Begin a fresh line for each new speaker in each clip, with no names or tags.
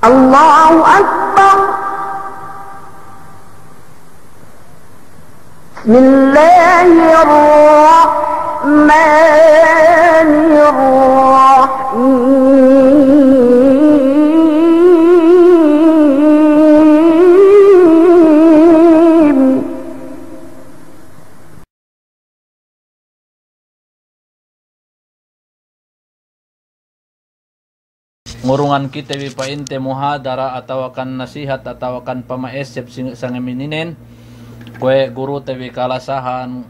الله أكبر. بسم الله الرحمن الرحيم.
ngurungan kita bipainte muhadara atau akan nasihat atau akan pamaesep sangamininen kue guru tewi kalasahan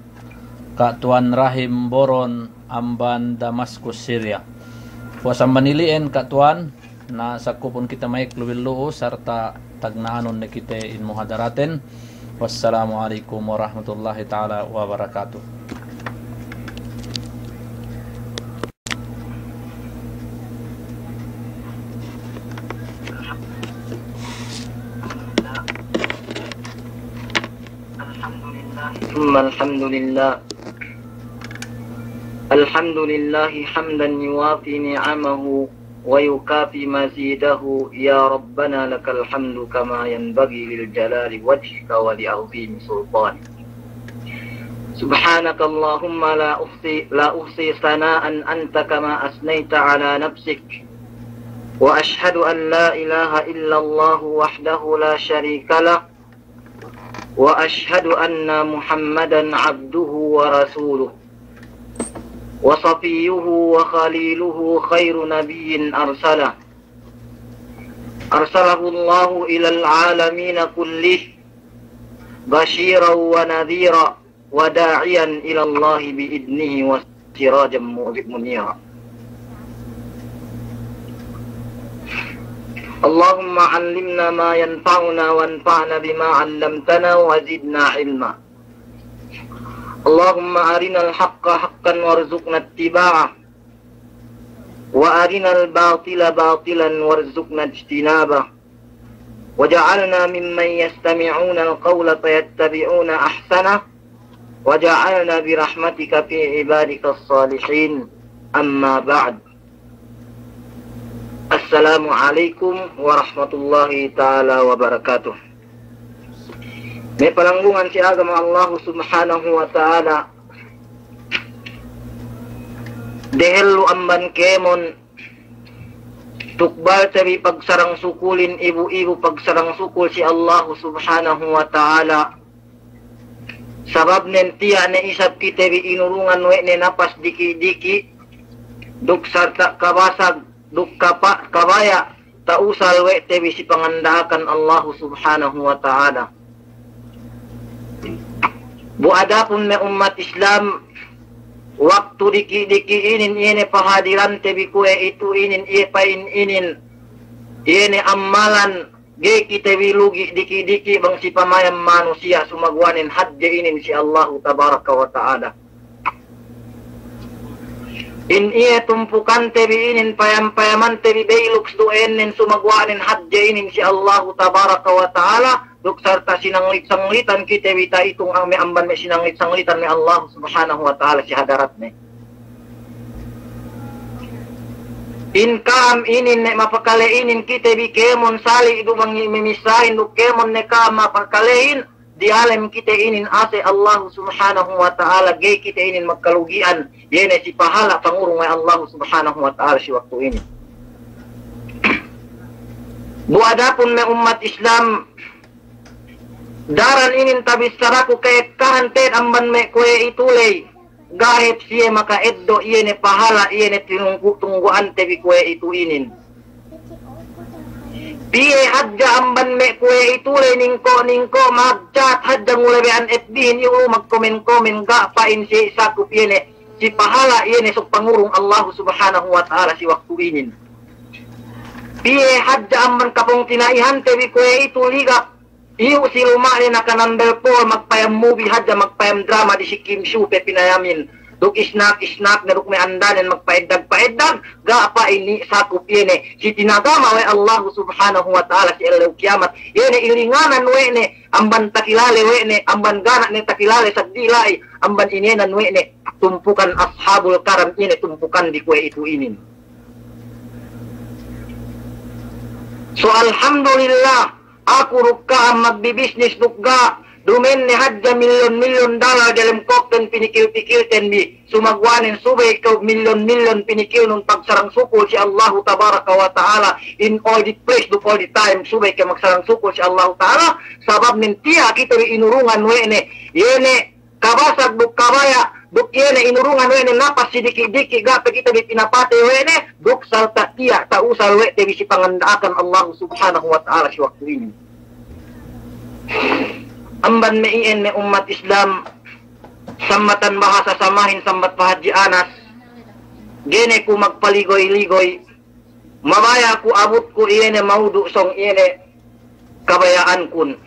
Kak Tuan Rahim Boron Amban Damaskus Syria. Puasa maniliin Kak Tuan na sakupun kita maik luwilu serta tagnaanon na kita in muhadaraten. Wassalamualaikum warahmatullahi taala wabarakatuh.
الحمد لله الحمد لله حمدا يوافي نعمه ويكافي مزيده يا ربنا لك الحمد كما ينبغي للجلال وجهك ولعظيم سلطانك سبحانك اللهم لا أحصي ثناء أنت كما أثنيت على نفسك وأشهد أن لا إله إلا الله وحده لا شريك له وأشهد أن محمدا عبده ورسوله وصفيه وخليله خير نبي أرسله الله إلى العالمين كله بشيرا ونذيرا وداعيا إلى الله بإذنه وسراجا منيرا اللهم علمنا ما ينفعنا وانفعنا بما علمتنا وزدنا علما اللهم أرنا الحق حقا وارزقنا اتباعه وأرنا الباطل باطلا وارزقنا اجتنابه وجعلنا ممن يستمعون القول فيتبعون أحسنه وجعلنا برحمتك في عبادك الصالحين أما بعد. Assalamualaikum warahmatullahi ta'ala wabarakatuh. May palanggungan si agama Allah subhanahu wa ta'ala dehelu amban kemon tukbal tabi pagsarang sukulin ibu-ibu pagsarang sukul si Allah subhanahu wa ta'ala sabab nentiya na isap kita bi inurungan we ne napas diki-diki duk sarta kabasag duk kabaya tausal we tebi si pangandakan Allah subhanahu wa ta'ala. Buadapun me umat Islam waktu diki-diki inin ini pahadiran tebi kue itu inin inin ini amalan ge kita lugi diki-diki bang si pamayam manusia sumagwanin hadja inin si Allah tabaraka wa ta'ala. In iya tumpukan tebi inin payam-payaman tebi beiluks duenin sumagwanin hadja inin si Allah tabaraka wa ta'ala duk sarta sinanglit-sanglitan kita bita itong ang may amban may sinanglit-sanglitan may Allah subhanahu wa ta'ala si hadarat me. In kam inin ne mapakale inin kita bi kemon sali idu bang mimisahin duk kemon ne ka mapakalehin di alam kita inin ase Allah subhanahu wa ta'ala gay kita inin magkalugian yene si pahala pangurong ay Allah subhanahu wa ta'ala si waktu ini. Buadapun may umat Islam daran inin tabis saraku kay kahanted amban me kue itulay gahit siya maka eddo yene pahala yene tinungguan tebi kue itu inin. Piye hadja amban me kue itulay ningko magchat hadja ngulabean FB yung magkomen-komen ga pain si sakup yene si pahala yene sok pangurong Allah subhanahu wa ta'ala si waktu inin. Piye hadja amban kapong tinaihan tebi kue itu liga iyo si lumali na kanandel po magpayam movie hadja magpayam drama di si Kim Shupe pinayamin duk isnak na duk may andanan magpaedag ga pa ini sakup yene si tinagama we Allah subhanahu wa ta'ala si ilaw kiamat yene ilinganan we ne amban takilale we ne amban gana ne takilale sa dilay amban inenan we ne tumpukan ashabul karam ini tumpukan di kue itu inin. So alhamdulillah, aku rukka magbibisnis dugga, dumen ni hadja milyon-milyon dollar dalam kokten pinikil-pikilten di sumagwanin subay ka milyon-milyon pinikil nung pagsarang sukul si Allah tabaraka wa ta'ala in all the place, do all the time, subay ka magsarang sukul si Allah ta'ala, sabab nintiya kita rin inurungan wene, yene kabasag duk kabaya, duk yene inurungan wene napas sidiki-diki gape kita rin pinapate wene, duk salta tiya tausal we tebi si pangandaakan Allah subhanahu wa ta'ala si waktu ini. Amban meiin ni umat Islam sambatan bahasa samahin sambat pahaji anas gene ku magpaligoy-ligoy mabaya ku abot ku iene maudu song iene kabayaan kun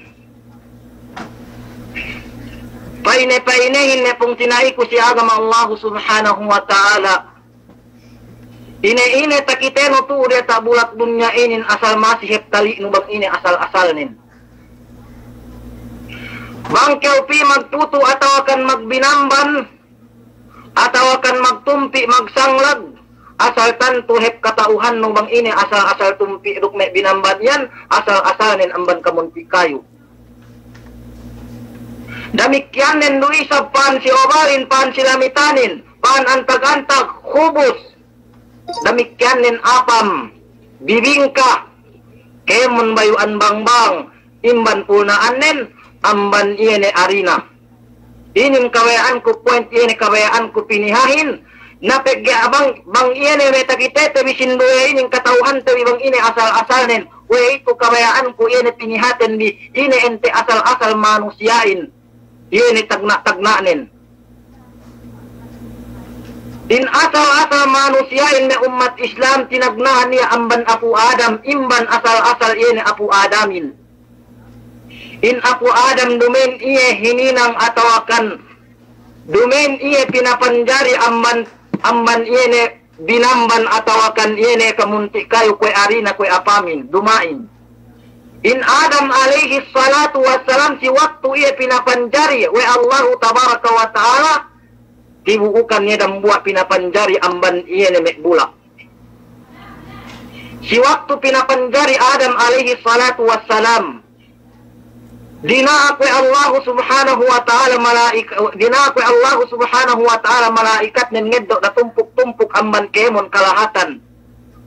paine-painehin ne pong tinai ku si agama Allah subhanahu wa ta'ala ine takiteno tu udah tak bulak dunya inin asal masih heptali nubang ini asal-asal nin bangkel pi magtutu atau akan magbinamban atau akan magtumpi magsanglag asal tantu hep katauhan nung bang ini asal tumpi rukme binamban yan asal amban kamunti kayu damikyan nen luisa pan si obalin pan si lamitanin pan antag-antag khubus damikyan nen apam bibingka kemon bayuan bangbang imban punaan nen amban iene arina inin kawayaan ko point iene kawayaan ko pinihahin napegge abang bang iene meta kitete bisindoy inin katauhan tawi bang ine asal nen we ko kawayaan ko iene pinihaten di ine ente asal manusiain iene tagna nen in asal manusiain na umat Islam tinagnahan niya amban apu Adam imban asal iene apu Adamin in apu Adam dumen iye hininang atawakan dumen iye pinapanjari amban iye binamban atawakan iye kamunti kayo kwe arina kwe apamin dumain in Adam alaihi salatu wassalam si waktu iye pinapanjari we Allah tabaraka wa ta'ala tibuukan niya dambuak pinapanjari amban iye mekbulak si waktu pinapanjari Adam alaihi salatu wassalam dinakwe Allah subhanahu wa ta'ala malaikat nen ngeddo na tumpuk-tumpuk amban kemon kalahatan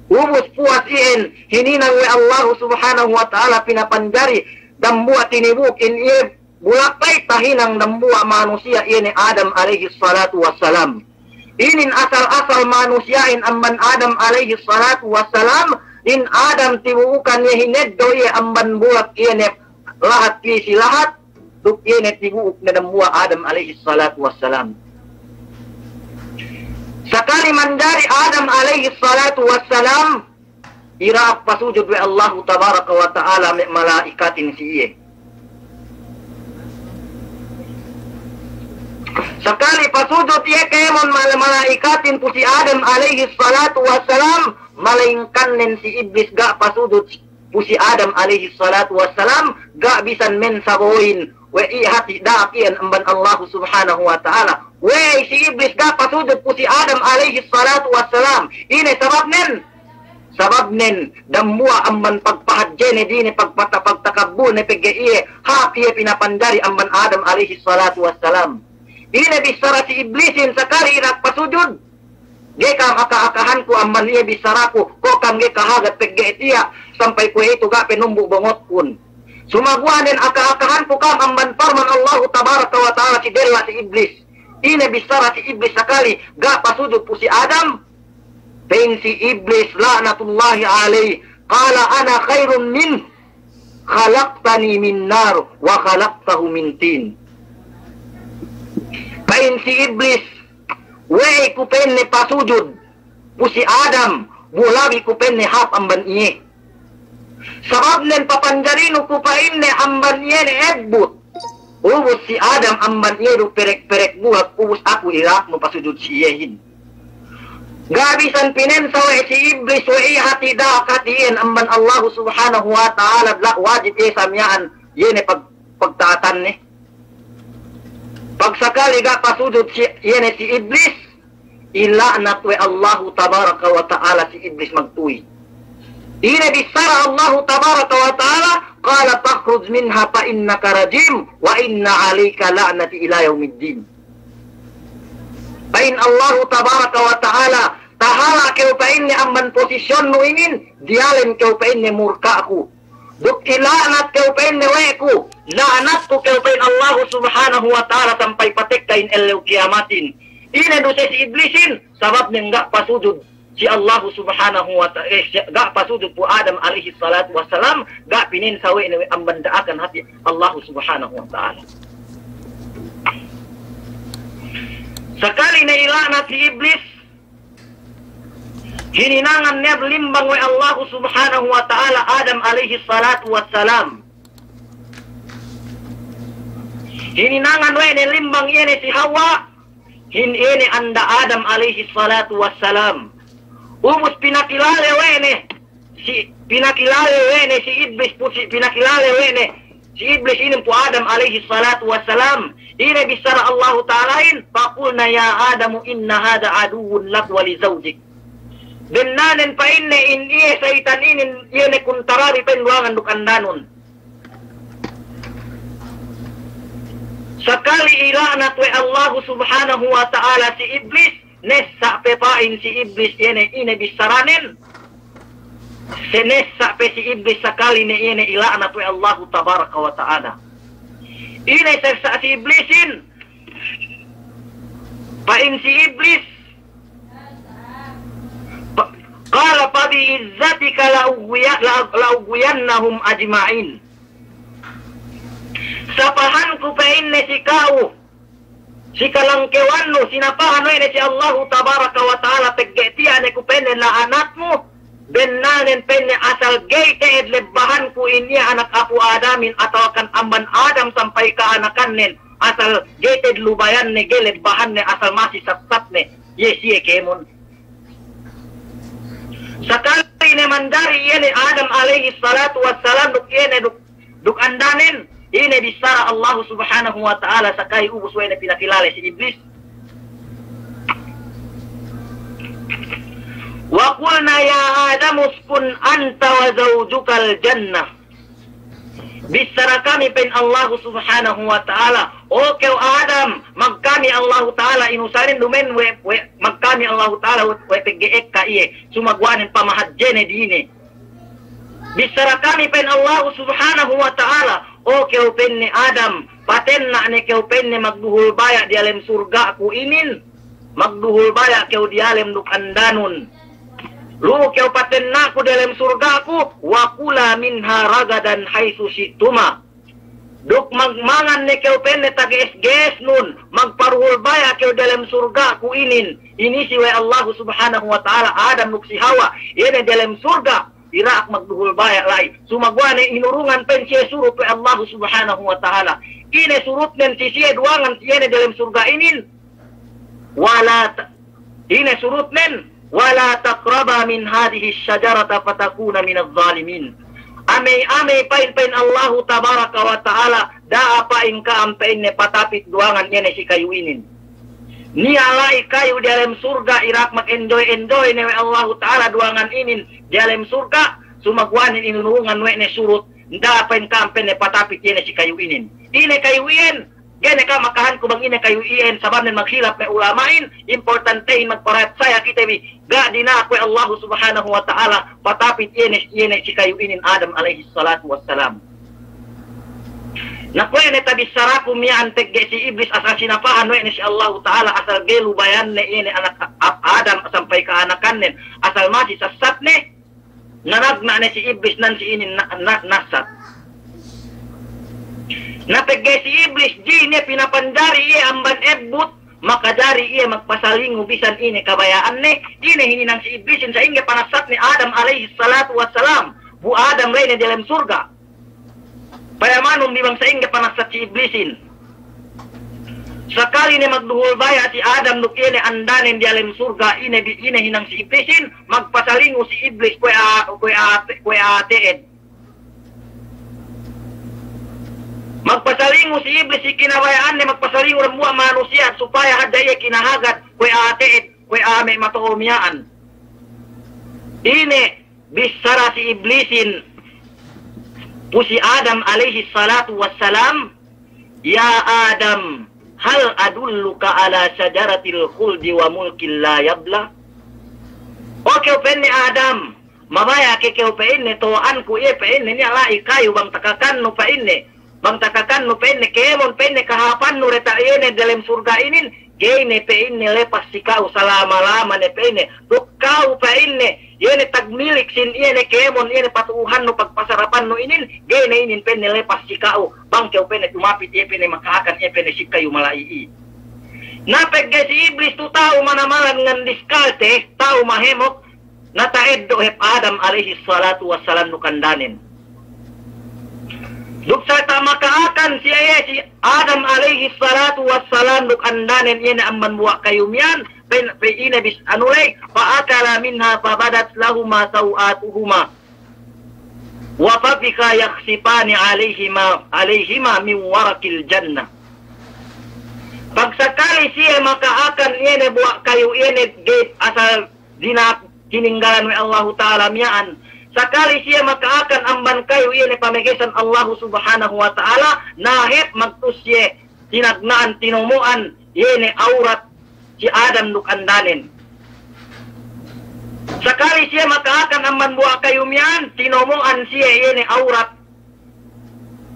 ubus puas iin hininang we Allah subhanahu wa ta'ala pinapanjari dambua tinibuk in iye bulakay tahinang dambua manusia iin Adam alaihi salatu wassalam inin asal manusiain amban Adam alaihi salatu wassalam in Adam tibuukan niya hineddo iye amban bulak iin lahat kisi lahat duk iene tibuuk na dambuwa Adam alaihi salatu wassalam sakali mandari Adam alaihi salatu wassalam iraak pasujud we Allah tabaraka wa ta'ala me malaikatin si iye sakali pasujud iye kemon malaikatin po si Adam alaihi salatu wassalam malaingkan nen si iblis ga pasujud pusi Adam alaihi salatu wassalam gak bisan men saboin we ihati dakian amban Allah subhanahu wa ta'ala we si iblis gak pasudod pusi Adam alaihi salatu wassalam ini sabab nen damua amban pagpahadjene dini pagtakabul ne pegge iye haki pinapandari amban Adam alaihi salatu wassalam ini bisara si iblisin sakali irak pasudod gekam aka-akahan ko amban iye bisaraku ko kam gekahagat pegge itiya sampai kue itu gak penumbu bongot pun sumagwanin aka-akahan po kam amban parman Allah tabaraka wa ta'ala si dela si iblis ini bisara si iblis sekali gak pasudud po si Adam pen si iblis la'natullahi alaih qala ana khairun min khalaqtani min nar wa khalaqtahu min tin pen si iblis wey ku pen ne pasudud po si Adam bulawi ku pen ne hap amban iye sabab nen papanjarino ko pa inne amban iye ne ebbut ubus si Adam amban iye do perek-perek buhat ubus aku irak mo pasudud si iyehin gabisan pinensa we si iblis we hati da katiin amban Allah subhanahu wa ta'ala wajib samyaan iye ne pagtaatan ne pagsakali ga pasudud si iye ne si iblis ila natwe Allah tabaraka wa ta'ala si iblis magtuwi Ina bisara Allah tabaraka wa ta'ala qala fakhruj minha fa innaka rajim wa inna 'alaika la'nati ila yaumiddin. Pain Allah tabaraka wa ta'ala tahala kau pain ni amban posisyon no ingin dialen kau pain ni murka aku. Duk ilanat kau pain ni weku lanat ko kau pain Allah subhanahu wa ta'ala sampai patek kain el kiamatin. Ina do si iblisin sabab ni enggak pasujud si Allah subhanahu wa ta'ala gak pasudud po Adam alaihi salatu wassalam gak pinin sawi ni ambandaakan hati Allah subhanahu wa ta'ala. Sekali na ilana si iblis hininangan niya limbang wa Allah subhanahu wa ta'ala Adam alaihi salatu wassalam. Hininangan wa ni limbang ini si Hawa ini anda Adam alaihi salatu wassalam. Umus pinakilale wene si iblis po si pinakilale wene si iblis ini po Adam alaihi salatu wassalam. Ina bisara Allah ta'alain faqulna ya Adamu inna hada aduwwun lak wa li zawjik. Bennanen pa inne in iya saitan inin yene kuntarari penduangan dukandanon. Sakali ilanat wa Allah subhanahu wa ta'ala si iblis nessa pepain si iblis ine bisaranen senessa pe si iblis sakali ne ine ilana tu Allah tabaraka wa ta'ala ine sa si iblisin pain si iblis qala fa bi izzatika la ughwiyannahum ajma'in. Sapahan ko pa inne si kau si kalangkewan no sinapahan no si Allah tabaraka wa ta'ala teggetian ko penne la anak mo bennanen penne asal gate lebahan ko ini anak apu Adamin atau akan amban Adam sampai ke anakannen asal gate lubayan ne gelebahan ne asal masih sat ne yes ye kemon sakali ne mandari yene Adam alaihi salatu wassalam duk andanen ini bisara Allah subhanahu wa ta'ala sakai ubus wene pinakilale si iblis. Wa qulna ya Adam uskun anta wa zawjukal jannah. Bisara kami pen Allah subhanahu wa ta'ala. O kau Adam, magkami Allah ta'ala inusarin dumen magkami Allah ta'ala we peggeek ka iye. Sumagwanin pamahadjene dine. Bisara kami pen Allah subhanahu wa ta'ala. O kau pen ni Adam, paten na ni kau pen ni magduhul baya di alam surga aku inin. Magduhul baya kau di alam dukandanun. Lu kau paten na aku di alam surga aku. Wa kula minha ragadan haitsu situma. Duk magmangan ni kau pen ni tages-ges nun. Magparuhul baya kau di alam surga aku inin. Ini si wa Allah subhanahu wa ta'ala Adam nuk si Hawa. Ini di alam surga. Irak magduhul bayak lai. Sumagwa ni inurungan pen siya surut pe Allah subhanahu wa ta'ala. Ine surut nen si siya duangan siya dalam surga inin. Ine surut nen. Wala taqraba min hadihi syajarata fatakuna min al-zalimin. Amay pain Allah tabaraka wa ta'ala. Da apain ka ampain ne patapit duangan yene si kayu inin. Nialai kayu di dalam surga Irak mag-enjoy ne Allah ta'ala duangan inin di dalam surga sumagwanin inunungan ne surut ndapain kampen ne patapit yene si kayu inin. Ine kayu ien gene ka makahan ko bang ine kayu ien sabab nen maghilap me ulamain importante magparat saya kita bi ga dina ko Allah subhanahu wa ta'ala patapit yene si kayu inin Adam alaihi salatu wassalam. Nakwene tabi sarakum ya antek si iblis asal sinapahan ni si Allah ta'ala asal gelu bayan ne ini anak Adam sampai ke anakannen asal masih sesat ne nanagna ne si iblis nan si ini nasat napegge si iblis di ne pinapandari iya amban ebut maka dari iya magpasalingo bisan ini kabayaan ne ini hininang si iblisin sa inge panasat ni Adam alaihi salatu wassalam bu Adam rin di dalam surga. Payamanong di bang sa inga panasat si iblisin. Sakali ni magduhul baya si Adam nuk ine andanin di alam surga ine hinang si iblisin magpasalingo si iblis kwe ateed. Magpasalingo si iblis si kinabayaan ni magpasalingo ng mga manusia supaya hadaya kinahagat kwe ateed kwe ame matuumyaan. Ine bisara si iblisin pusi Adam alaihi salatu wassalam, ya Adam, hal adulluka ala syajaratil khuldi wa mulkin la yabla. Oke penne Adam, mamaya ke penne to anku e penne ni ala ikayu bang takakan no penne. Bang takakan no penne kemon penne kahapan no reta ene dalam surga inin, gene penne lepas sikau selama-lama ne penne. Kau penne yene tagmilik sin yene kemon yene patuhan no pagpasarapan no inin, gene inin penne lepas sikau. Bang kau penne tumapit e penne makahakan e penne sikayu malai. Napegge si iblis tu tahu mana-mana ngan diskalte, tahu mahemok, nataeddo hep Adam alaihi salatu wassalam nukandanin. Duk sa tamakaakan si Adam alaihi salatu wassalam nukandanin yene amman buak kayumyan, pen ina bis anulay, faakala minha fabadat lahuma sawatuhuma. Wa fafika yaksipani alaihima min warakil jannah. Pagsakali siya makaakan yene buak kayu yene gate asal dininggalan wa Allah Ta'ala miyaan. Sakali siya makaakan amban kayu yene pamegesan Allah Subhanahu wa Ta'ala, nahip magtusye tinagnaan tinumuan yene aurat si Adam nukandanin. Sakali siya makaakan amban buak kayu miyaan, tinumuan siya yene aurat.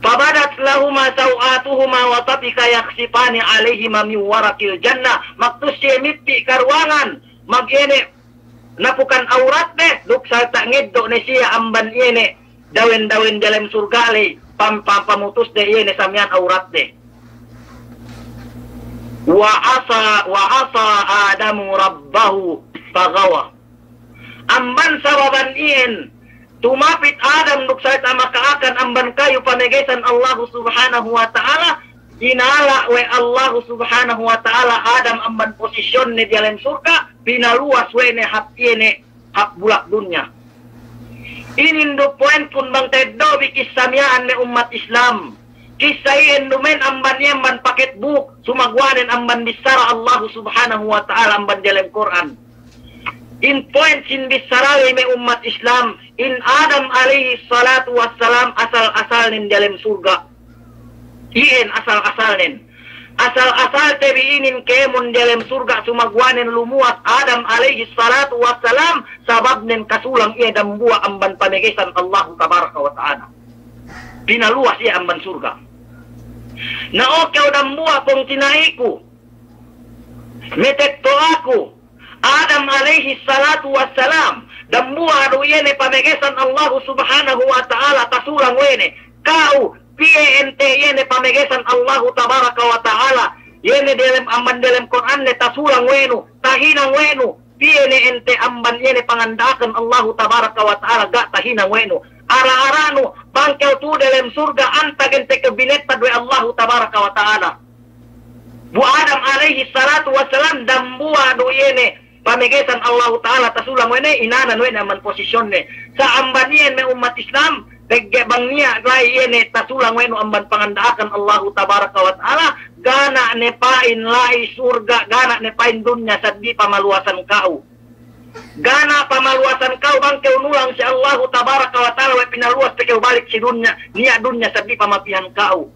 Fabadat lahuma sawatuhuma wa tapika yaksipani alaihima min warakil jannah. Maktus siya mitpi karwangan mag-ene napukan aurat ne duk sa tangiddo ne siya amban ene dawin-dawin dalam surga le pamutus de ene samyan aurat de. Wa asa Adamu rabbahu fagawa. Amban sababan iyan tumapit Adam nuk sa makaakan amban kayu pamegesan Allah Subhanahu wa Ta'ala, inala we Allah Subhanahu wa Ta'ala Adam amban posisyon ni dalam surga, pinaluas we ne hap yene hap bulak dunya. Inindo point kun bang teddo bikisamiaan ne umat Islam. Kisayin dumen amban yemban paket buk, sumagwanen amban bisara Allah Subhanahu wa Ta'ala amban dalam Quran. In point sin bisarawi me umat Islam, in Adam alaihi salatu wassalam asal-asal nin dalam surga. Iin asal-asal nin. Asal-asal tebi inin kemun dalam surga sumagwanen lumuat Adam alaihi salatu wassalam sabab nin kasulang iya dambua amban pamegesan Allah tabaraka wa ta'ala. Pinaluas iya amban surga. Na okaw dambua kong tinaiku. Metekto ako. Adam alaihi salatu wassalam dambua do yene pamegesan Allah Subhanahu wa Ta'ala tasulang wene kau PNT yene pamegesan Allah tabaraka wa ta'ala yene dalam amban dalam Quran ne tasulang wenu tahinang wenu PNT amban yene pangandakan Allah tabaraka wa ta'ala ga tahinang wenu ara-aranu bangkau tu dalam surga antagen te kabinet padwe Allah tabaraka wa ta'ala. Bu Adam alaihi salatu wassalam dambua do yene pamegesan Allah Ta'ala tasulang wene inanan wene aman posisyon ne sa amban yen me umat Islam tegge bang niya lai yene tasulang wene amban pangandaakan Allah Tabaraka wa Ta'ala gana ne pain lai surga gana ne pain dunya saddi pamaluasan kau gana pamaluasan kau bang kau nulang si Allah Tabaraka wa Ta'ala we pinaluas te kau balik si dunya niya dunya saddi pamapihan kau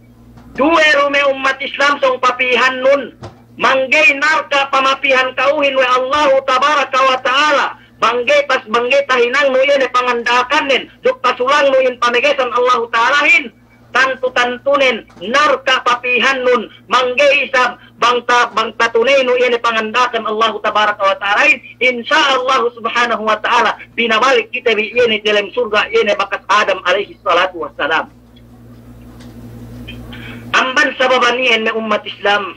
duero me umat Islam song papihan nun manggay narka pamapihan kauhin we Allah Tabaraka wa Ta'ala banggay pas banggay tahinang no yun pangandakan nin duk pasulang no yun pamegesan Allah Ta'alahin tantu-tantunin narka papihan nun manggay isab bangta tunay no yun pangandakan Allah Tabaraka wa Ta'alahin insya Allah Subhanahu wa Ta'ala pinabalik kita yun dalam surga yun bakas Adam alaihi salatu wassalam. Amban sababan yan na umat Islam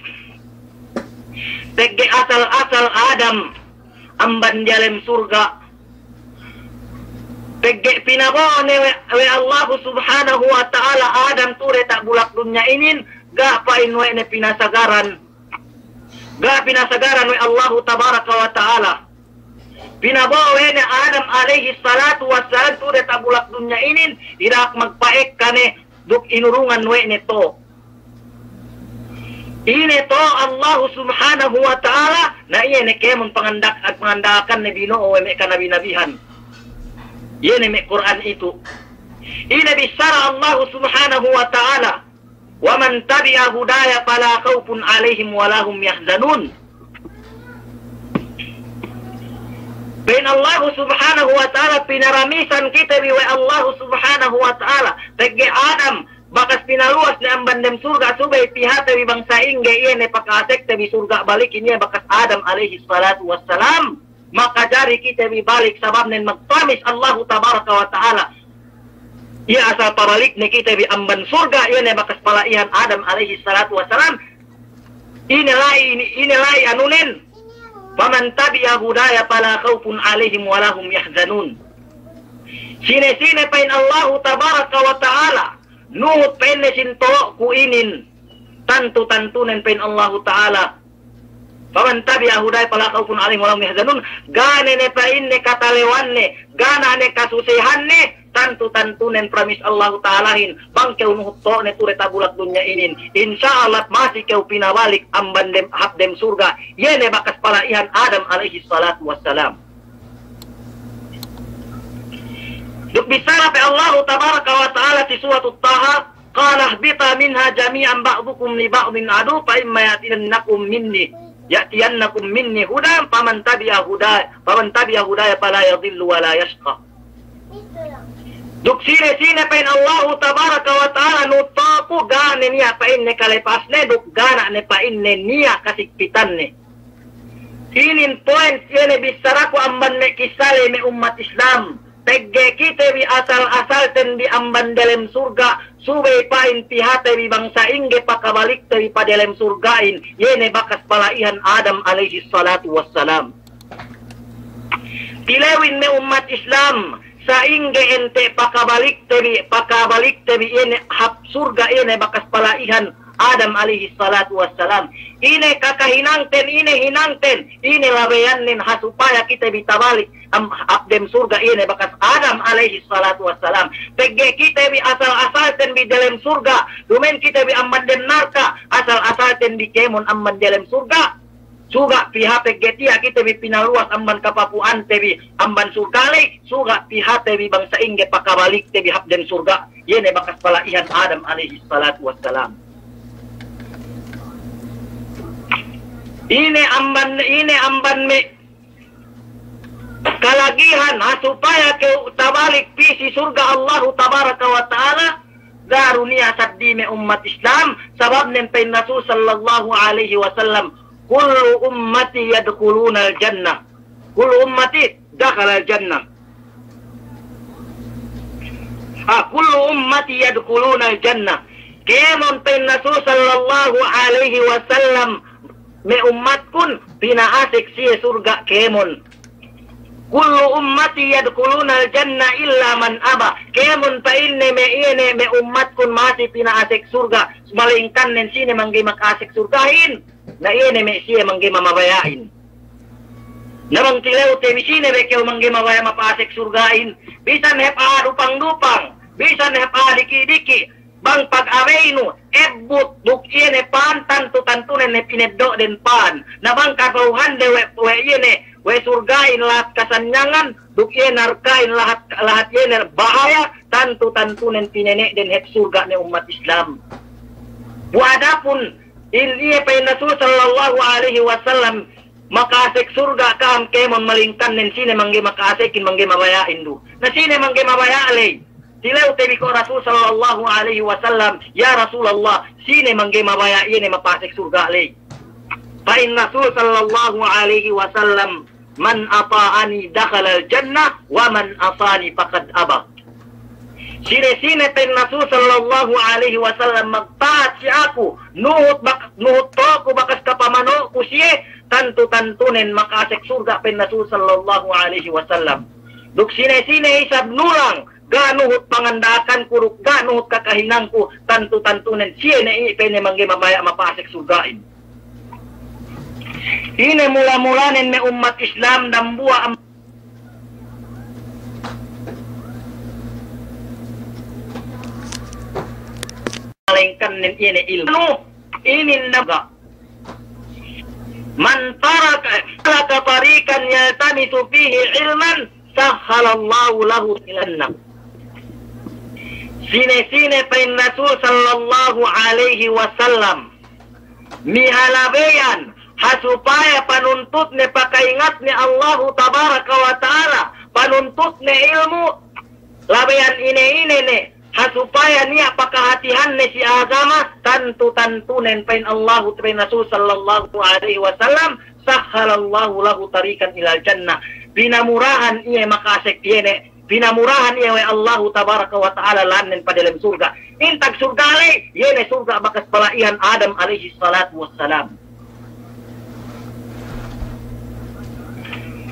tegge asal-asal Adam amban dalam surga tegge pinabone we Allah Subhanahu wa Ta'ala Adam ture tak bulak dunya inin ga pain we ne pinasagaran we Allah Tabaraka wa Ta'ala pinabawe ne Adam alaihi salatu wassalam ture tak bulak dunya inin irak magpaek kane duk inurungan we neto. Ini to Allah Subhanahu wa Ta'ala na iya ne kemon pangandakan na Binoo we me ka nabi-nabihan. Ini me Quran itu. Ini bicara Allah subhanahu wa ta'ala. Wa man tabi'a hudaya fala khawfun alaihim wa lahum yahzanun. Bain Allah subhanahu wa ta'ala pinaramisan kita biwa Allah subhanahu wa ta'ala. Tege Adam bakas pinaluas ni ang bandem surga subay pihata bi bangsa ingge iyan pakatek tabi surga balik ini bakas Adam alaihi salatu wassalam. Maka jari kita bi balik sabab nen magtamis Allah tabaraka wa ta'ala. Ia asal pabalik ni kita bi amban surga iyan bakas palaihan Adam alaihi salatu wassalam. Inilai anunin. Faman tabi'a hudaya fala khawfun alaihim wa lahum yahzanun. Sine-sine pain Allah tabaraka wa ta'ala. Nuhut pain sinto kuinin. Tantu-tantunen pain Allah ta'ala. Faman tabi'a hudaya fala khawfun alaihim wa lahum yahzanun. Gane ne pain ne katalewanne. Gana ne kasusihanne. Tantu-tantunen pramis Allah ta'alahin. Bang kau nuhut to ne ture tabulak dunya inin. Insya Allah masih kau pinabalik amban dem habdem surga. Yene bakas palaihan Adam alaihi salatu wassalam. Duk bisara pe Allah tabaraka wa ta'ala di surat Taha. Qala ihbita minha jami'an ba'dukum li ba'din adu fa imma ya'tiyannakum minni hudan faman tabi'a hudaya fala yadhillu wa la yashqa. Duk sine-sine pain Allah tabaraka wa ta'ala nutapu gane niya pain ne kalepasne duk gana ne pain ne niya kasikpitan ne. Inin point yene bisaraku amban ne kisale me umat Islam. Tegge kita bi asal-asal ten bi amban dalam surga. Subay pain pihate bi bangsa ingge pakabalik teri pa dalam surgain. Yene bakas palaihan Adam alaihi salatu wassalam. Tilawin me umat Islam. Sa ingge ente pakabalik tebi ini hap surga ini bakas palaihan Adam alaihi salatu wassalam. Ini kakahinangten, ini hinangten, ini laweyanin hasupaya kita bitabalik abdem surga ini bakas Adam alaihi salatu wassalam. Tegge kita bi asal-asalten bi dalam surga. Dumen kita bi amman den narka asal-asalten bi kemon amman dalam surga. Suga pihak getia kita bi pinaluas amban kapapuan tebi amban surgale suga pihak tebi bangsa ingge pakabalik tebi habden surga yene bakas palaihan Adam alaihi salatu wassalam. Ini amban me kalagihan supaya ke tabalik pisi surga Allah tabaraka wa ta'ala darunia saddi me umat Islam sabab nem pen Rasul sallallahu alaihi wasallam. Kullu ummati yadkhuluna al-jannah. Kullu ummati dakhala al-jannah. Kullu ummati yadkhuluna al-jannah. Kemon pen Rasul sallallahu alaihi wasallam me ummat kun pinaasik siya surga kemon. Kullu ummati yadkhuluna al-jannah illa man aba. Kemon pa inne me ummat kun masih pinaasik surga. Malingkan nen sine manggi makasik surgahin. Na iyan may siya manggi mamabayain. Namang tilaw te sine be keu manggi mabaya mapasik surgain. Bisan hepa dupang-dupang. Bisan hepa diki-diki. Bang pag-awenu ebut duk iyan pan tantu-tantunen ne pineddo den pan. Na bang kakauhan de we iyan we surgain lahat kasanyangan. Duk iyan narkain lahat iyan bahaya tantu-tantunen pinene den het surga ne umat Islam. Buadapun ini pa Rasul sallallahu alaihi wasallam makasik surga kam kemon malingkan nen sine mangge makasikin mangge mabayain du. Na sine mangge mabaya alay. Silaw tebi ko Rasul sallallahu alaihi wasallam, ya Rasulullah, sine mangge mabaya ini mapasik surga alay. Pa Rasul sallallahu alaihi wasallam, man ata'ani dakhala al-jannah wa man asani faqad aba. Sine-sine pen Rasul sallallahu alaihi wasallam magtaat si ako nuhut to ko bakas kapamano ko siye tantu-tantunen makasek surga pen Rasul sallallahu alaihi wasallam. Duk sine-sine isab nulang ganuhut pangandakan kuruk ganuhut kakahinang ko tantu-tantunen siye na ipene mangge mabaya mapasek surgain. Ine mula-mulanen me umat Islam dambua malingkan nin ini ilmu ini naga man taraka tarikan yaltamisu fihi ilman sahhalallahu lahu jannah. Sine-sine pain Rasul sallallahu alaihi wasallam mihalabeyan hasupaya panuntut ne pakaingat ni Allah tabaraka wa ta'ala, panuntut ne ilmu labeyan ine-ine ne hasupaya niya pakahatihan ne si agama tantu nen pain Allah pain Rasul sallallahu alaihi wasallam sahhalallahu lahu tarikan ilal jannah. Pinamurahan iya makasek yene, pinamurahan iya wa Allah tabaraka wa ta'ala lanen pa dalam surga. Intag surga le, yene surga bakas palaihan Adam alaihi salatu wassalam.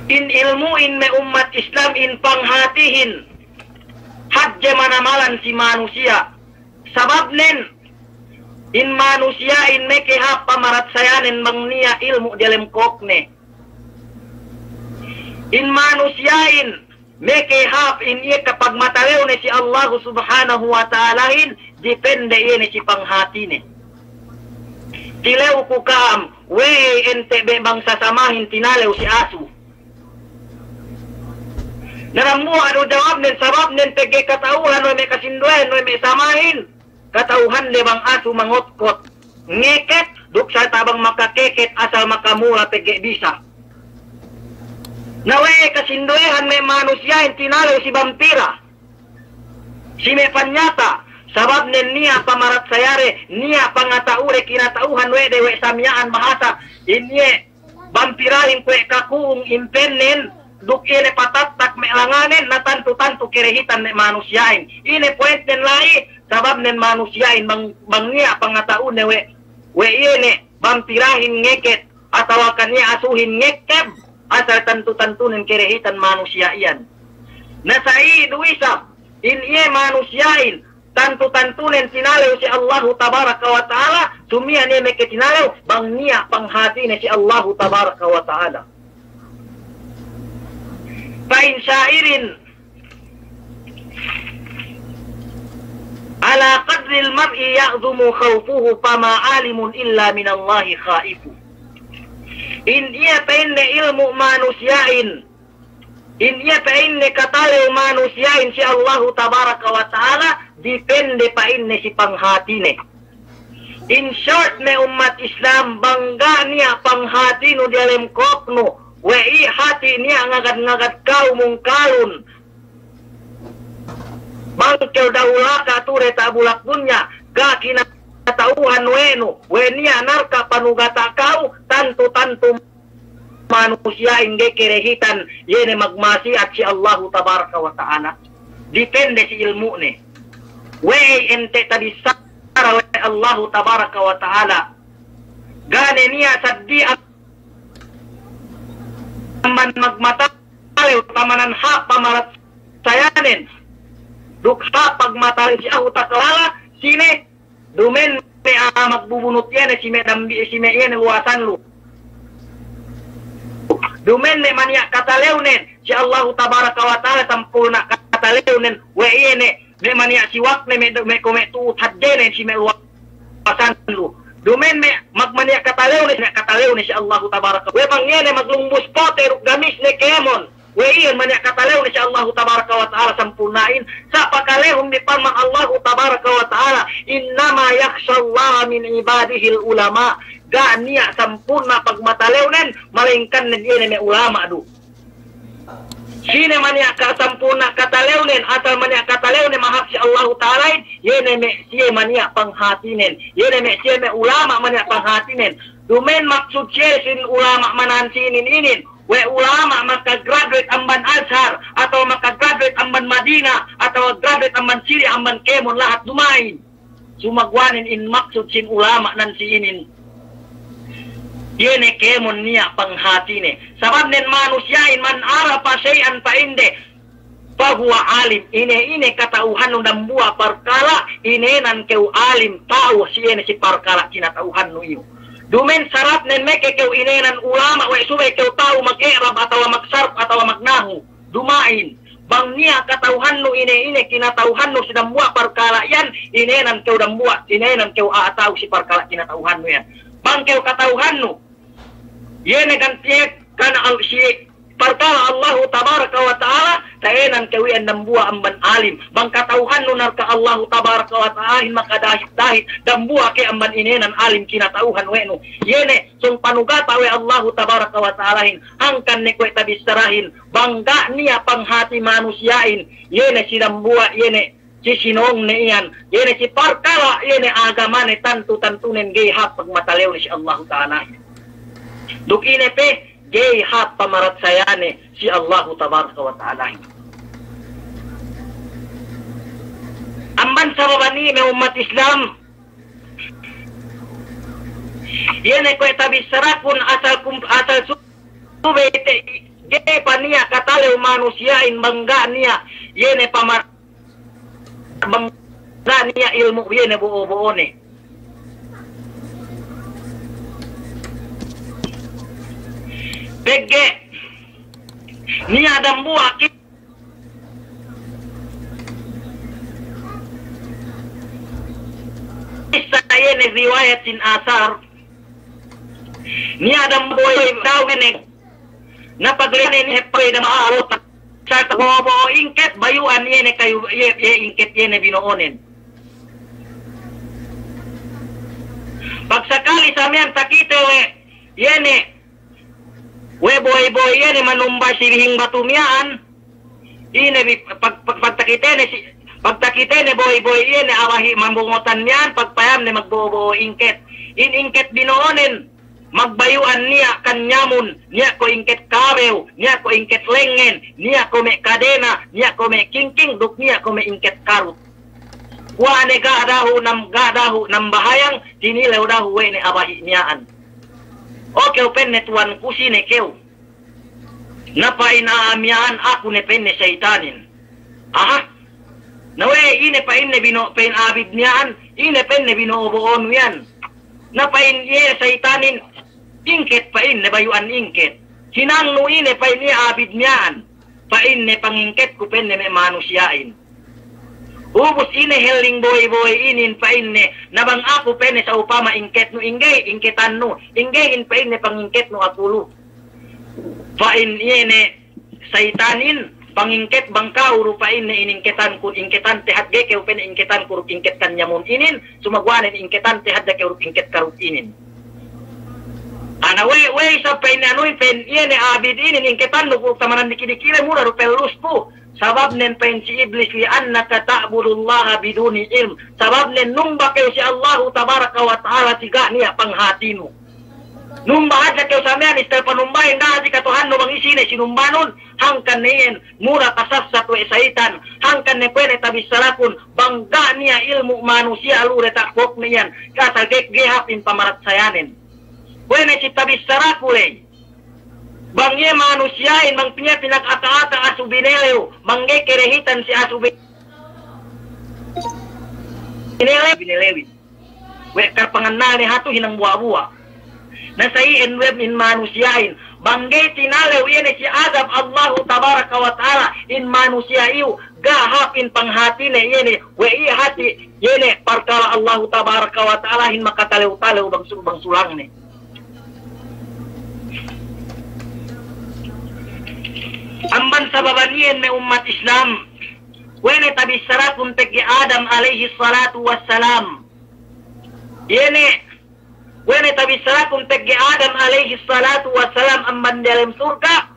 In ilmuin me umat Islam in panghatihin hadje manamalan si manusia. Sabab nen in manusia in mekehap pamarat sayanen mangnia ilmu dalam kokne. In manusiain mekehap in iya kapag matalew ne si Allah subhanahu wa ta'alahin depende iya si panghati ne. Tilew kukam we ente bebang sasamahin tinalew si asu. Naramu anu jawab nen sabab nen tege katauhan we me kasinduan we me samahin katauhan le bang asu mangotkot ngeket duksa tabang makakeket asal makamula tege bisa. Nawe kasinduehan me manusia yang tinalo si vampira. Si me panyata. Sabab nen niya pamarat sayare. Niya pangataure kinatauhan we dewe samyaan bahasa. Inye vampirahin kwe kakuung impenen. Duk ine patatak me langanen na tantu-tantu kirehitan ne manusiain. Ine puwet nen lai. Sabab nen manusiain bang niya pangataune we ine vampirahin ngeket. Atau kanya asuhin ngekeb. Asal tentu-tentu nen kerehitan manusia iyan. Nasai duisa in iye manusiain tentu-tentu nen tinalew si Allah tabaraka wa ta'ala sumia ne meke tinalew bang niya panghati ne si Allah tabaraka wa ta'ala. Pain syairin ala qadril mar'i ya'zumu khawfuhu fama alimun illa minallahi khaifu. In iya painne ilmu manusiain. In iya painne katalew manusiain si Allah tabaraka wa ta'ala depende painne si panghatine. In short ne umat Islam bangga niya panghati no dialem kokno. Wei hati niya ngagad-ngagad kau mong kalun. Bangkel daula kature tabulak dunya gakina tauhan wenu wenia narka panugata kau tantu manusia ingge kerehitan yene magmasiat si Allah tabaraka wa ta'ala depende si ilmu ne we ente tadi sara we Allah tabaraka wa ta'ala gane niya saddi man magmata tamanan ha pamarat sayanen dukha pagmata si Allah takalala sine dumen me magbubunot yan si me yan luwasan lu. Dumen me maniak kataleunen si Allah tabaraka wa ta'ala tampulna kataleunen we yene me maniak siwak ne me kome tu hadjene si me luwasan lu. Dumen me magmaniak kataleunen si Allah tabaraka we bang yene maglumbus pote gamis ne kemon. We'iyan maniak katalew ni si Allah tabaraka wa ta'ala sampurnain sa pakalehum ni pamang Allah tabaraka wa ta'ala innama yakhshallaha min ibadihil ulama ga niya sampurna pagmatalew nen malingkan nen yene me ulama du sine maniak kasampurna katalew nen asal maniak katalew nen mahak si Allah ta'ala yene me siye maniak panghatinen yene me siye me ulama maniak panghatinen dumen maksud siye sin ulama manansinin inin we ulama maka-graduate amban Azhar atau maka-graduate amban Madinah atau graduate amban Siri amban Kemon lahat dumain sumagwanin in maksud sin ulama nan si inin yene Kemon niya panghati ne sabab nen manusiain man arafa syai'an pa inde fahuwa alim ine katauhan nung dambua parkala ine nan keu alim tau si ene si parkala kinatauhan nu iyo dumen sarap nen meke keu inenan ulama we subay keu tahu mag-i'rab atau magsarf atau magnahu dumain bang niya katauhan no ine kinatauhan no sidambua parkala yan inenan keu dambua inenan keu aataw si parkala kinatauhan no yan bang keu katauhan no yene kan tiek kan al si perkara Allah tabaraka wa ta'ala taenan kawian dambua amban alim bang katauhan nunar ka Allah tabaraka wa ta'ala maka dahit dambua ke amban inenan alim kinatauhan wenu yene sung panugata we Allah tabaraka wa ta'ala angkan ne kwe tabistarahin bangga niya panghati manusiain yene si dambua yene si sinong ne iyan yene si perkara yene agama ne tantunen gehap pagmatalew ni si Allah ta'ala duk ine pe gay hat pamarat sayane si Allah tabaraka wa ta'ala. Amban sababani me umat Islam yene ko tabisarakun asal subete gay pania katale manusiain bangga niya yene pamar bangga niya ilmu yene buo-buone. Bege ni adam buah kisah ini riwayatin asar ni adam buah daw gini napaglian ini pwede maarot sa bobo ingket bayuan ini kayo ingket ini binoonin pagsakali sa miyan takite yene we boy yene manumba sirihing batumian ine pagtakitene boy yene awahi mambungotan niyan pagpayam ne magbobo ingket ingket binoonin magbayuan niya kanyamun niya ko ingket karew niya ko ingket lengen niya ko me kadena niya ko me kingking duk niya ko me ingket karut wane gadahu nam bahayang tinilew dahu we ne awahi niyaan okay, penne tuan kusine keu. Napa inaamian aku ne penne syaitanин. Aha. Nawe ine pa inne bino pen abid niyan, ine penne bino oboon yan. Napa inye syaitanин ingket pa inne bayuan ingket. Sinangno ine pa inye abid niyan. Pa inne pangingket ku penne me manusiain. Ubus ine heling boy inin pa inne nabang ako pene sa upama ingket no ingketan no inggehin pa inne pangingket no akulo pa inne saitanin pangingket bangka uru pa inne iningketan kun ingketan tehat ge ke pene ingketan kuruk ingket kan nyamun inin sumagwanen ingketan tehat ke uruk ingket karuk inin ana we sa pene anoy pen ine abid inin ingketan no kuruk tamanan dikidikire mura rupel luspu sabab nen pen si iblis li annaka ta'budullaha biduni ilm sabab nen numba kayo si Allah tabaraka wa ta'ala tiga niya panghatinu numba aja kayo sa miyan istel panumbahin na aji katuhan no bang isine sinumbanon hangkan niyen mura kasasat we saitan hangkan ne pwede tabisarakun bangga niya ilmu manusia alure takbok niyan kasal gehapin pamarat sayanin pwede si tabisarakule bangye manusiain bang pinya pinag-ata-ata asubinelew bangge kerehitan si asubinelewi we karpanganal ni hatu hinang buwa-buwa nasaiin web in manusiain bangge tinalew yene si adab Allah tabaraka wa ta'ala in manusiaiu gahapin panghati ne yene we hati yene perkara Allah tabaraka wa ta'ala hin makatalew-talew bang sulang ne amban sababanien me umat Islam wene tabisarakun tegi Adam alaihi salatu wassalam yene wene tabisarakun tegi Adam alaihi salatu wassalam amban dalam surga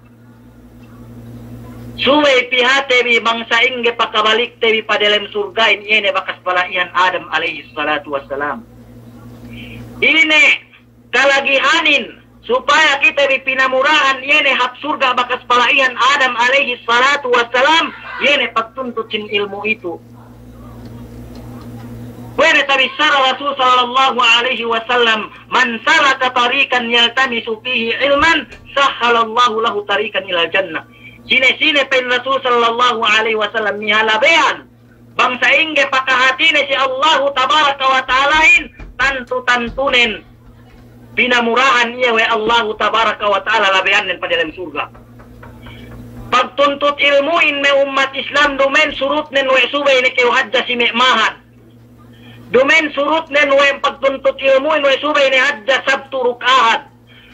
suwe pihate bi bangsa ingge pakabalik tebi pa dalam surga ini bakas palaian Adam alaihi salatu wassalam ini kalagihanin supaya kita dipinamurahan yene hak surga bakas palaian Adam alaihi salatu wassalam yene pagtuntutin ilmu itu wene tabisara Rasul sallallahu alaihi wasallam man salaka tarikan yaltamisu fihi ilman sahhalallahu lahu tarikan ila jannah sine pen Rasul sallallahu alaihi wasallam mihalabean bangsa ingge pakahatine si Allah tabaraka wa ta'alain tantunen pinamurahan niya we Allah tabaraka wa ta'ala labayanin pa dalam surga pagtuntut ilmuin me umat Islam dumen surut nen we subay ne kayo hadja si mekmahan dumen surut nen we pagtuntut ilmuin we subay ne hadja sabtu rukahad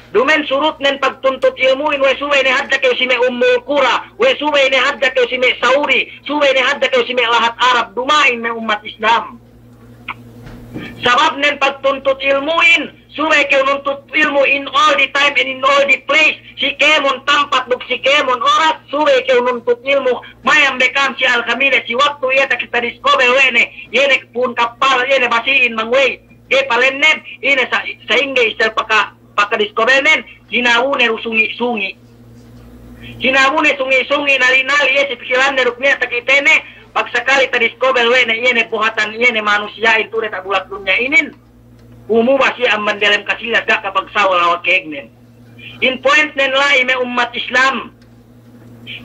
Dumen surut nen pagtuntut ilmuin, we suwe ni hadda kayo si me Ummul Qura, we suwe ni hadda kayo si me Sauri, suwe ni hadda kayo si me lahat Arab, dumain me umat Islam. Sabab nen pagtuntut ilmuin, suwe kayo nuntut ilmu in all the time and in all the place. Si kemon tampat duk si kemon oras, suwe kayo nuntut ilmu. Mayam bekam si Al-Kamila, si waktu iya tak kita discover wene, yene pun kapal, yene basiin mangway. Ge palennen, ine sa ingge isel paka discoveren, sinawune sungi-sungi. Sinawune sungi-sungi, nali-nali, si pikiran na rukniya takitene, pag sakali ta-discover wene, yene buhatan, yene manusia itu tak bulak dunia inin. Umuwa siya ang mandalam kasilas ka kapag sawal awag kegnen. In point nen lai me umat Islam.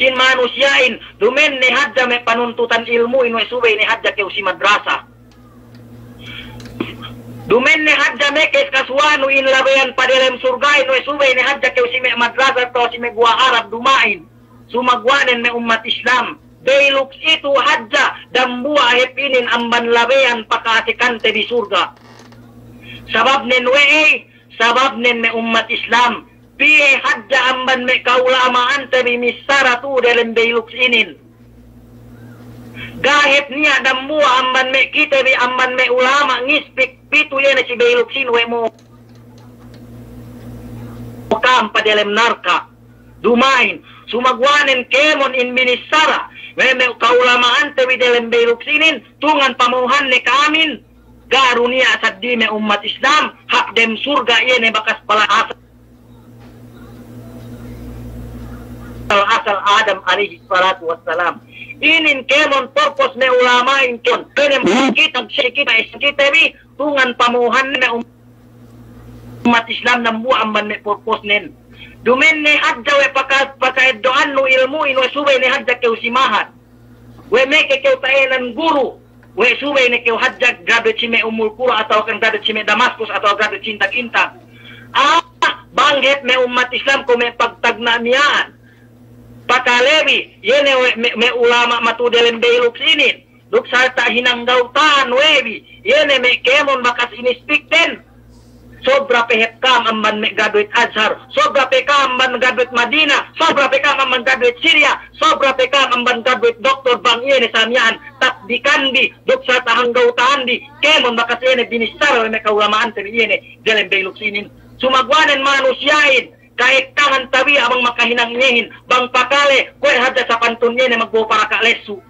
In manusiain, dumen ni hadda me panuntutan ilmu, in subay ni hadda keo si madrasa. Dumen ni hadda me kes kaswano in labayan padelem surga, in subay ni hadda keo si me madrasa to si me gua Arab dumain. Sumagwanen me umat Islam. Daylux itu hadda dambua hepinin amban labayan pakasikante di surga. Sabab nen sabab nen me umat Islam. Piye hadda amban me kaulamaan tabi misara tu dalam Daylux inin. Gahit niya dambua amban me kita bi amban me ulama ngispik pitu yan si Daylux in we mo. Kam pa dalam narka. Dumain. Sumagwanen kemon in minisara. Me kaulamaan tabi dalam Daylux inin. Tungan pamuhan ni kamin. Garunia asad di me umat Islam hak dem surga iene bakas pala asal Adam alaihi salatu wassalam. Inin kemon purpose me ulama inkon kenem kita bi tungan pamuhan me umat Islam nambu amban me purpose nen. Dumen ne hadda we pakai doan no ilmu ino subay ne hadda ke usimahan. We meke ke utaenan guru. We subay ni kau hajjak graduate si me Ummul Qura atau kan graduate si me Damaskus atau graduate cinta kinta. Bangget me umat Islam ko me pagtagna niyaan. Pakalebi, yene me ulama matudelen Daylux inin. Duk sarta hinanggautan webi, yene me kemon bakas inispik den. Sobra pehet kam amban me graduate Azhar, sobra pe kam amban graduate Madinah, sobra pe kam amban graduate Syria, sobra pe kam amban graduate doktor bang iene samyaan, tak dikandi, duk sa tahanggau tahandi, kemon bakas iene binisar me kaulamaan tabi iene dalam Daylux inin. Sumagwanan manusiain, kahit tangan tabi abang makahinang nihin, bang pakale, kwe hadda sa pantun iene magbuo para ka lesu.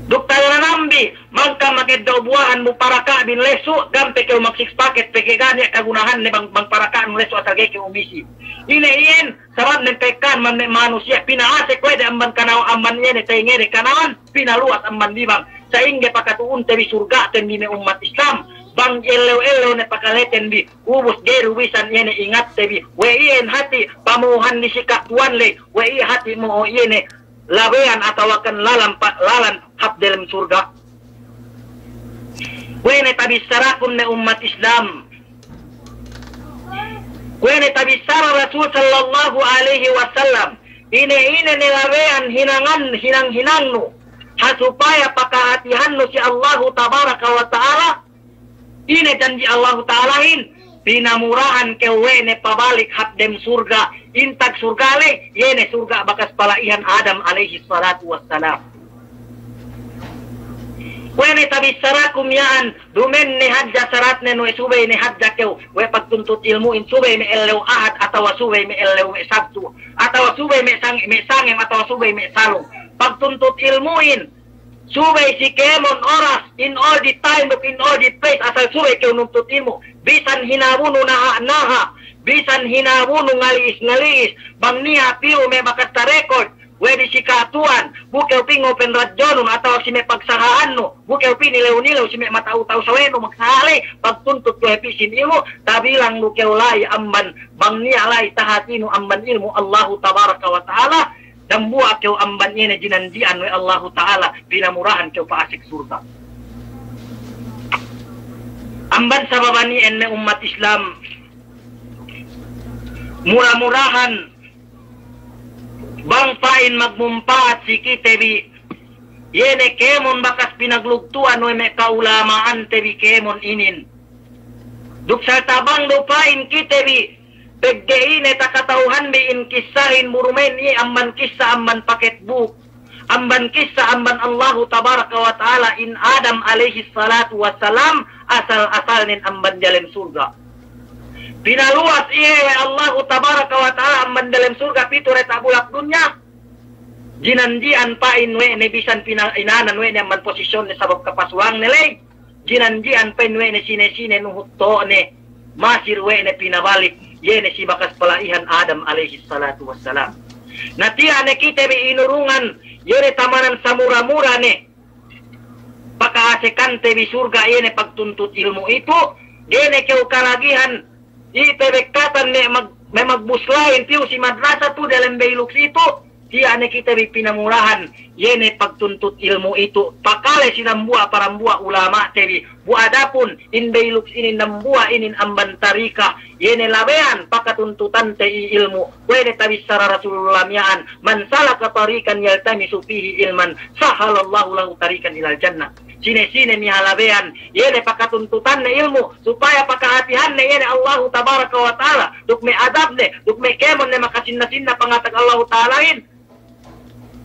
Duk tayo na nambi, magka mageddaw buwahan mo para ka bin leso, gampe kayo mag 6 packet, peke gani kagunahan ni bang para ka ng leso at agay kayo umisi. Iyan, sarap ng pekan, man manusia, pinaase kwede amban kanaw, amban yan, tayngere kanawan, pinaluat amban libang, sa inge pakatuun tabi surga, tendi ni umat Islam, bang elew-elew na pakaleten bi, ubus geruwisan yan, ingat tabi, we iyan hati, pamuhan ni si kaktuan le, we iyan hati mo iyan labean atau akan lalan hap dalam surga. Wene tabissarakun ne umat Islam. Wene tabissara Rasul sallallahu alaihi wasallam. Ine ne labean hinang nu. Hasupaya pakahatihan nu si Allah tabaraka wa ta'ala. Ine janji Allah ta'alahin. Pinamurahan ke wene pabalik hap dem surga. Intag surgale, yene surga bakas palaihan Adam alaihi salatu wassalam. Wene tabissarakum yaan, dumen ne hadja sarat ne no subay ne hadja keu, we pagtuntut ilmu in subay me elew ahad atau subay me elew me sabtu, atau subay me sangem atau subay me salong. Pagtuntut ilmuin, subay si kemon oras, in all the time, in all the place, asal subay keu nuntut ilmu, bisan hinabunu naha, bisan hinabunu ngalis, bang niya piu me bakas ta record, wedi si katuan, bukaw pingo penradjonun atau si me pagsahaan no, bukaw pinilaw-nilaw si me matau-tau saweno magsahali, pagtuntut ko episin ilmu, tabilang bukaw lay amban, bang niya lay tahatinu amban ilmu Allahu tabaraka wa ta'ala, dan buat kau amban ini jinandian wa Allahu ta'ala, pinamurahan kau paasik surga. Amban sababani enne umat Islam, murah-murahan, bang pain magmumpaat si kitebi, yene kemon bakas pinaglugtuan no me kaulamaan tebi kemon inin. Duk sa tabang lupain kita bi pegdein takatauhan bi in kisahin murumen ni amman kisah amman paket buk. Amban kisah amban Allah tabaraka wa ta'ala in Adam alaihi salatu wassalam asal-asal nin amban dalam surga. Pinaluas iya Allah tabaraka wa ta'ala amban dalam surga pito reta bulak dunya. Jinanjian pa inwe ne bisan inanan we ne amban posisyon ne sabab kapaswang nilay. Jinanjian pa inwe ne sine-sine nuhutto ne masir we ne pinabalik ye ne si bakas palaihan Adam alaihi salatu wassalam. Natia ne kita bi inurungan yene tamanan samura-mura ne pakahasekante bi surga yene pagtuntut ilmu itu yene keu kalagihan ipebekatan ne magbuslain tiu si madrasa tu dalam beilux itu dia ne kita bi pinamurahan yene pagtuntut ilmu itu pakale sinambua parambua ulama tebi bu adapun in beilux ini nambua inin amban tarika yene labean pakatuntutan tei ilmu wene tabi sara rasulullah mi'an man salaka tarikan yaltamisu fihi ilman sahalallahu lahu tarikan ilal jannah sine-sine mi halabean yene pakatuntutan ne ilmu supaya pakahatihan ne yene Allah tabaraka wa ta'ala duk me adab ne duk me kemon ne makasinna-sinna pangatag Allah ta'alain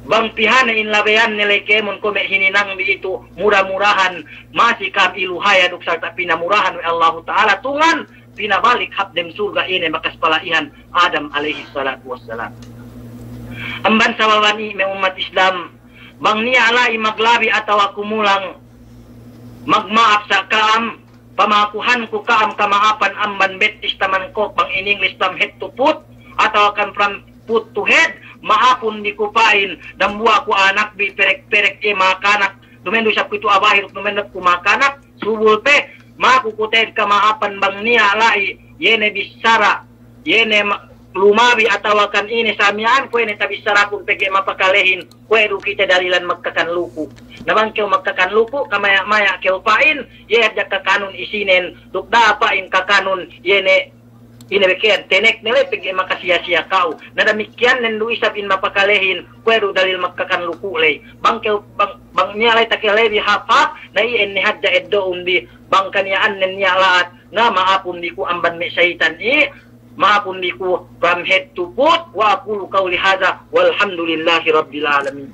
bang pihana in labean nilai kemon kome hininang di itu murah-murahan masih kam iluhaya duk sarta pinamurahan oleh Allah Ta'ala tungan pinabalik habdem surga ini makas palaihan Adam alaihi salatu wassalam. Amban sawawani me umat Islam bang niya alai maglabi atau aku mulang magmaaf sa kaam pamakuhan ko kaam kamaapan amban betis taman ko bang in English from head to foot atau akan from foot to head maapun di kupain dan buah ku anak bi perek-perek makanak dumendo sa kuito abahir dumendo ku makanak subul pe makukuted ka maapan bang niya lai yene bisara yene lumabi atawakan ini samian ko ene tabisara kun pege mapakalehin ko edu kita dalilan magkakan luku naman keu magkakan luku kamaya-maya keu pain ye adya kakanun isinen dukda pa in kakanun yene inabekian tenek nilai pegi makasiya-siya kau na demikian nendu isap in mapakalehin kweru dalil magkakan luku lay bang nyalay takilay di hap-hap na iyan ni hadja eddo undi bang kaniyaan nen nyalaat na maapun di ku amban me syaitan maapun di ku from head to foot wa aqulu qawli hadza walhamdulillahi rabbil alamin.